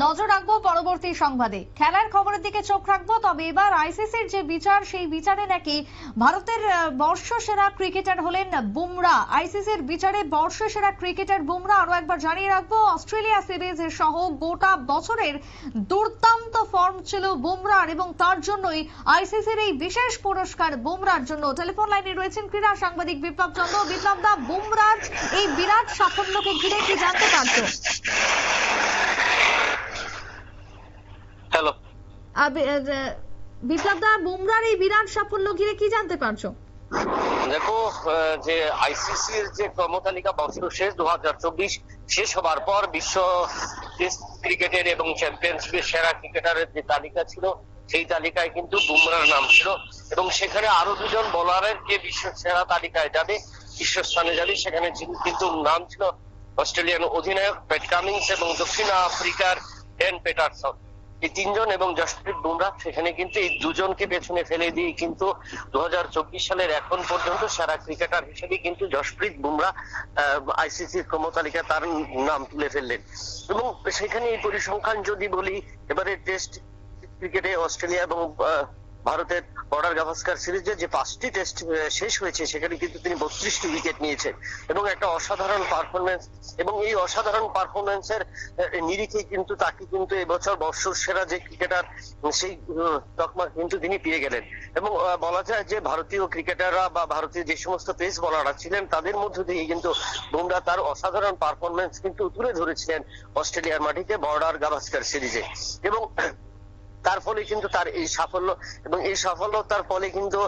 নজর রাখবো পরবর্তী সংবাদে। খেলার খবরের দিকে চোখ রাখবো, তবে এবার আইসিসির যে বিচার, সেই বিচারে নাকি ভারতের বর্ষসেরা ক্রিকেটার হলেন বুমরা। আইসিসির বিচারে বর্ষসেরা ক্রিকেটার বুমরা। আরো একবার জানিয়ে রাখবো, অস্ট্রেলিয়া সিরিজ সহ গোটা বছরের দুর্দান্ত ফর্ম ছিল বুমরার, এবং তার জন্যই আইসিসির এই বিশেষ পুরস্কার বুমরার জন্য। টেলিফোন লাইনে রয়েছেন ক্রীড়া সাংবাদিক বিপ্লব চন্দ্র। বিপ্লব দা, বুমরার এই বিরাট সাফল্যকে ঘিরে কি জানতে পারছো? হ্যালো বিপ্লব দা, বুমরার এই বিরাট সাফল্য ঘিরে কি জানতে পারছো? দেখো, যে আইসিসির যে ক্রমতালিকা বছর শেষ 2024 শেষ হবার পর বিশ্ব টেস্ট ক্রিকেটের এবং চ্যাম্পিয়নশিপের সেরা ক্রিকেটারের যে তালিকা ছিল, সেই তালিকায় কিন্তু বুমরার নাম ছিল, এবং সেখানে আরো দুজন বোলারের যে বিশ্ব সেরা তালিকায় যাবে, শীর্ষস্থানে যাবে, সেখানে কিন্তু নাম ছিল অস্ট্রেলিয়ান অধিনায়ক প্যাট কামিন্স এবং দক্ষিণ আফ্রিকার ড্যান পেটারসন। এই তিনজন এবং জসপ্রীত বুমরা, সেখানে কিন্তু এই দুজনকে পেছনে ফেলে দিয়ে কিন্তু 2024 সালের এখন পর্যন্ত সেরা ক্রিকেটার হিসেবে কিন্তু জসপ্রীত বুমরা আইসিসির ক্রমতালিকায় তার নাম তুলে ফেললেন। এবং সেখানে এই পরিসংখ্যান যদি বলি, এবারে টেস্ট ক্রিকেটে অস্ট্রেলিয়া এবং ভারতের বর্ডার গাভাস্কার সিরিজে যে 5টি টেস্ট শেষ হয়েছে, সেখানে কিন্তু তিনি 32টি উইকেট নিয়েছেন এবং একটা অসাধারণ পারফরমেন্স, এবং এই অসাধারণ পারফরমেন্সের নিরিখে কিন্তু তাকে কিন্তু এবছর বর্ষসেরা যে ক্রিকেটার, সেই তকমা কিন্তু তিনি পেয়ে গেলেন। এবং বলা যায় যে ভারতীয় ক্রিকেটাররা বা ভারতীয় যে সমস্ত পেস বোলাররা ছিলেন, তাদের মধ্য দিয়ে কিন্তু বুমরা তার অসাধারণ পারফরমেন্স কিন্তু তুলে ধরেছিলেন অস্ট্রেলিয়ার মাটিতে বর্ডার গাভাস্কার সিরিজে। এবং তার ফলে কিন্তু তার এই সাফল্য, এবং এই সফলতার ফলে কিন্তু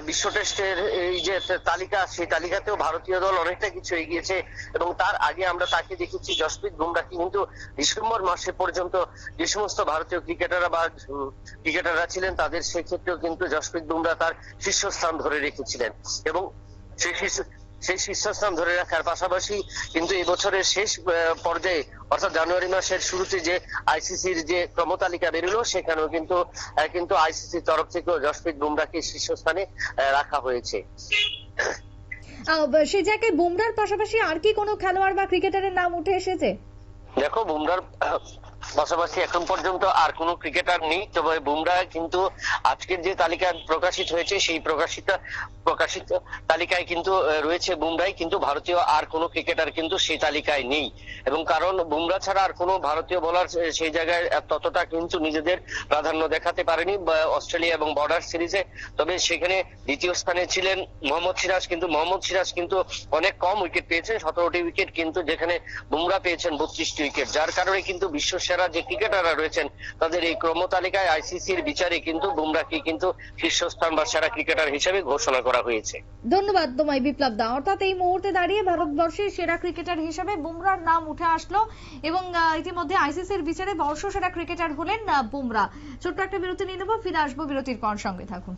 বিশ্ব টেস্টের এই যে তালিকা, সেই তালিকাতেও ভারতীয় দল অনেকটা কিছু এগিয়েছে। এবং তার আগে আমরা তাকে দেখেছি, জসপ্রীত বুমরাকে কিন্তু ডিসেম্বর মাসে পর্যন্ত যে সমস্ত ভারতীয় ক্রিকেটাররা ছিলেন, তাদের সেক্ষেত্রেও কিন্তু জসপ্রীত বুমরা তার শীর্ষস্থান ধরে রেখেছিলেন। এবং সেই শীর্ষস্থান ধরে রাখার পাশাপাশি কিন্তু এবছরের শেষ পর্যায়ে, অর্থাৎ জানুয়ারি মাসের শুরুতে যে আইসিসির যে ক্রমতালিকা বেরোলো, সেখানেও কিন্তু আইসিসির তরফ থেকেও জসপ্রীত বুমরাকে শীর্ষস্থানে রাখা হয়েছে। সেই জায়গায় বুমরার পাশাপাশি আর কি কোনো খেলোয়াড় বা ক্রিকেটারের নাম উঠে এসেছে? দেখো, বুমরার পাশাপাশি এখন পর্যন্ত আর কোনো ক্রিকেটার নেই, তবে বুমরা কিন্তু আজকের যে তালিকা প্রকাশিত হয়েছে, সেই প্রকাশিত তালিকায় কিন্তু রয়েছে বুমরাই, কিন্তু ভারতীয় আর কোনো ক্রিকেটার কিন্তু সেই তালিকায় নেই। এবং কারণ বুমরা ছাড়া আর কোনো ভারতীয় বোলার সেই জায়গায় ততটা কিন্তু নিজেদের প্রাধান্য দেখাতে পারেনি অস্ট্রেলিয়া এবং বর্ডার সিরিজে। তবে সেখানে দ্বিতীয় স্থানে ছিলেন মোহাম্মদ সিরাজ, কিন্তু মোহাম্মদ সিরাজ কিন্তু অনেক কম উইকেট পেয়েছেন, 17টি উইকেট, কিন্তু যেখানে বুমরা পেয়েছেন 32টি উইকেট, যার কারণে কিন্তু বিশ্ব সেরা যে ক্রিকেটাররা রয়েছেন, তাদের এই ক্রমতালিকায় আইসিসির বিচারে কিন্তু বুমরাকে কিন্তু শীর্ষস্থান বা সেরা ক্রিকেটার হিসেবে ঘোষণা করা হয়েছে। ধন্যবাদ তোমায় বিপ্লব দা। অর্থাৎ এই মুহূর্তে দাঁড়িয়ে ভারতবর্ষের সেরা ক্রিকেটার হিসেবে বুমরার নাম উঠে আসলো, এবং ইতিমধ্যে আইসিসির বিচারে বর্ষসেরা ক্রিকেটার হলেন বুমরা। ছোট্ট একটা বিরতি নিয়ে নেবো, ফিরে আসবো বিরতির পর, সঙ্গে থাকুন।